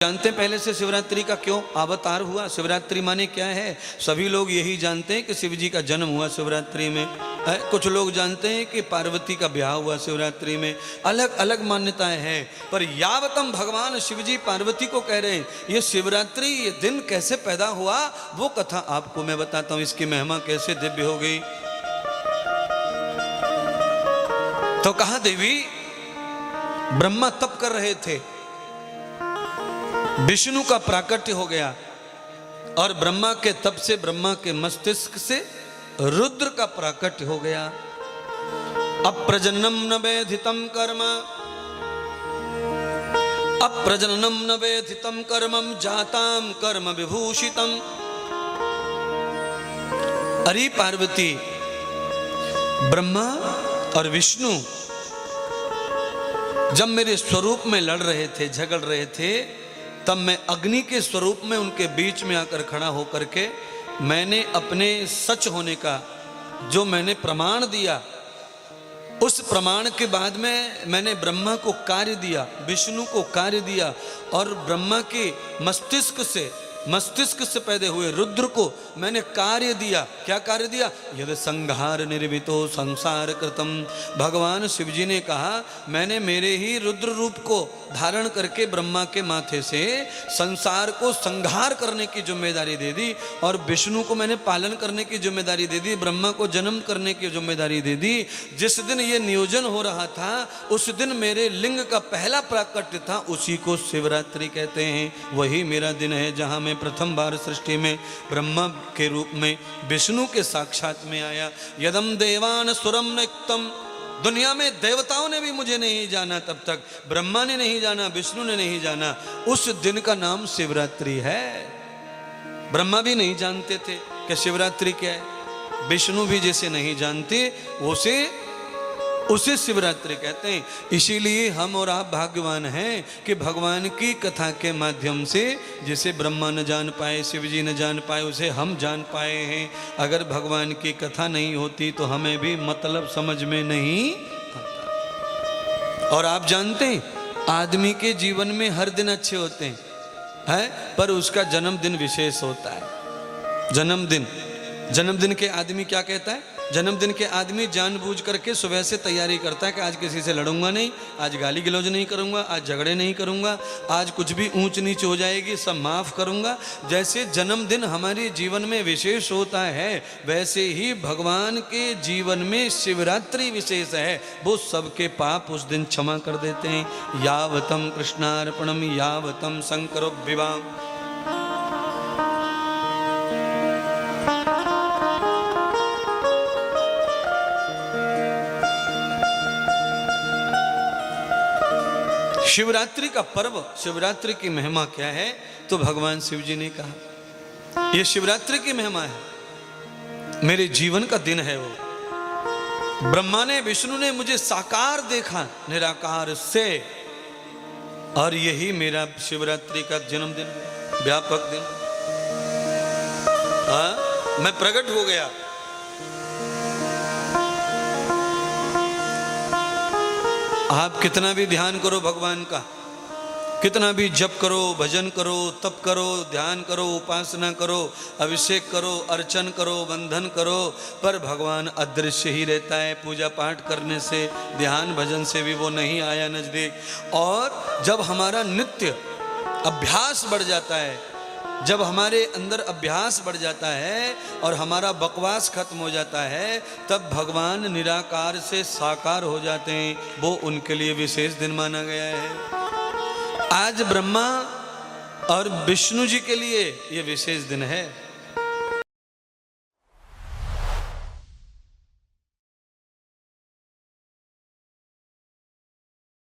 जानते हैं पहले से शिवरात्रि का क्यों अवतार हुआ? शिवरात्रि माने क्या है? सभी लोग यही जानते हैं कि शिव जी का जन्म हुआ शिवरात्रि में। कुछ लोग जानते हैं कि पार्वती का ब्याह हुआ शिवरात्रि में। अलग अलग मान्यताएं हैं, पर यावतम भगवान शिव जी पार्वती को कह रहे हैं ये शिवरात्रि, ये दिन कैसे पैदा हुआ वो कथा आपको मैं बताता हूं। इसकी महिमा कैसे दिव्य हो गई। तो कहा देवी ब्रह्मा तप कर रहे थे, विष्णु का प्राकट्य हो गया और ब्रह्मा के तप से, ब्रह्मा के मस्तिष्क से रुद्र का प्राकट्य हो गया। अप्रजननम न वेधितम कर्म, अप्रजननम न वेधितम कर्मम जाताम कर्म विभूषितम। अरे पार्वती, ब्रह्मा और विष्णु जब मेरे स्वरूप में लड़ रहे थे, झगड़ रहे थे, तब मैं अग्नि के स्वरूप में उनके बीच में आकर खड़ा होकर के मैंने अपने सच होने का जो मैंने प्रमाण दिया, उस प्रमाण के बाद में मैंने ब्रह्मा को कार्य दिया, विष्णु को कार्य दिया और ब्रह्मा के मस्तिष्क से पैदा हुए रुद्र को मैंने कार्य दिया। क्या कार्य दिया? यदि संहार निर्वितो संसार कृतम। भगवान शिव जी ने कहा मैंने मेरे ही रुद्र रूप को धारण करके ब्रह्मा के माथे से संसार को संहार करने की जिम्मेदारी दे दी और विष्णु को मैंने पालन करने की जिम्मेदारी दे दी, ब्रह्मा को जन्म करने की जिम्मेदारी दे दी। जिस दिन ये नियोजन हो रहा था उस दिन मेरे लिंग का पहला प्राकट्य था, उसी को शिवरात्रि कहते हैं। वही मेरा दिन है जहां मैं प्रथम बार सृष्टि में ब्रह्मा के रूप में विष्णु के साक्षात में आया। यदम देवान सुरम निक्तम, दुनिया में देवताओं ने भी मुझे नहीं जाना, तब तक ब्रह्मा ने नहीं जाना, विष्णु ने नहीं जाना। उस दिन का नाम शिवरात्रि है। ब्रह्मा भी नहीं जानते थे कि शिवरात्रि क्या है, विष्णु भी जैसे नहीं जानते उसे शिवरात्रि कहते हैं। इसीलिए हम और आप भाग्यवान हैं कि भगवान की कथा के माध्यम से जिसे ब्रह्मा न जान पाए, शिव जी न जान पाए, उसे हम जान पाए हैं। अगर भगवान की कथा नहीं होती तो हमें भी मतलब समझ में नहीं आता। और आप जानते हैं आदमी के जीवन में हर दिन अच्छे होते हैं, पर उसका जन्मदिन विशेष होता है। जन्मदिन के आदमी क्या कहता है? जन्मदिन के आदमी जानबूझ करके सुबह से तैयारी करता है कि आज किसी से लड़ूंगा नहीं, आज गाली गलौज नहीं करूंगा, आज झगड़े नहीं करूंगा, आज कुछ भी ऊंच नीच हो जाएगी सब माफ करूंगा। जैसे जन्मदिन हमारे जीवन में विशेष होता है, वैसे ही भगवान के जीवन में शिवरात्रि विशेष है। वो सबके पाप उस दिन क्षमा कर देते हैं। यावतम कृष्णार्पणम यावतम शंकरो विवाह। शिवरात्रि का पर्व, शिवरात्रि की महिमा क्या है? तो भगवान शिव जी ने कहा यह शिवरात्रि की महिमा है, मेरे जीवन का दिन है वो। ब्रह्मा ने, विष्णु ने मुझे साकार देखा निराकार से, और यही मेरा शिवरात्रि का जन्मदिन, व्यापक दिन। मैं प्रकट हो गया। आप कितना भी ध्यान करो भगवान का, कितना भी जप करो, भजन करो, तप करो, ध्यान करो, उपासना करो, अभिषेक करो, अर्चन करो, बंधन करो, पर भगवान अदृश्य ही रहता है। पूजा पाठ करने से, ध्यान भजन से भी वो नहीं आया नजदीक। और जब हमारा नित्य अभ्यास बढ़ जाता है, जब हमारे अंदर अभ्यास बढ़ जाता है और हमारा बकवास खत्म हो जाता है, तब भगवान निराकार से साकार हो जाते हैं। वो उनके लिए विशेष दिन माना गया है। आज ब्रह्मा और विष्णु जी के लिए ये विशेष दिन है।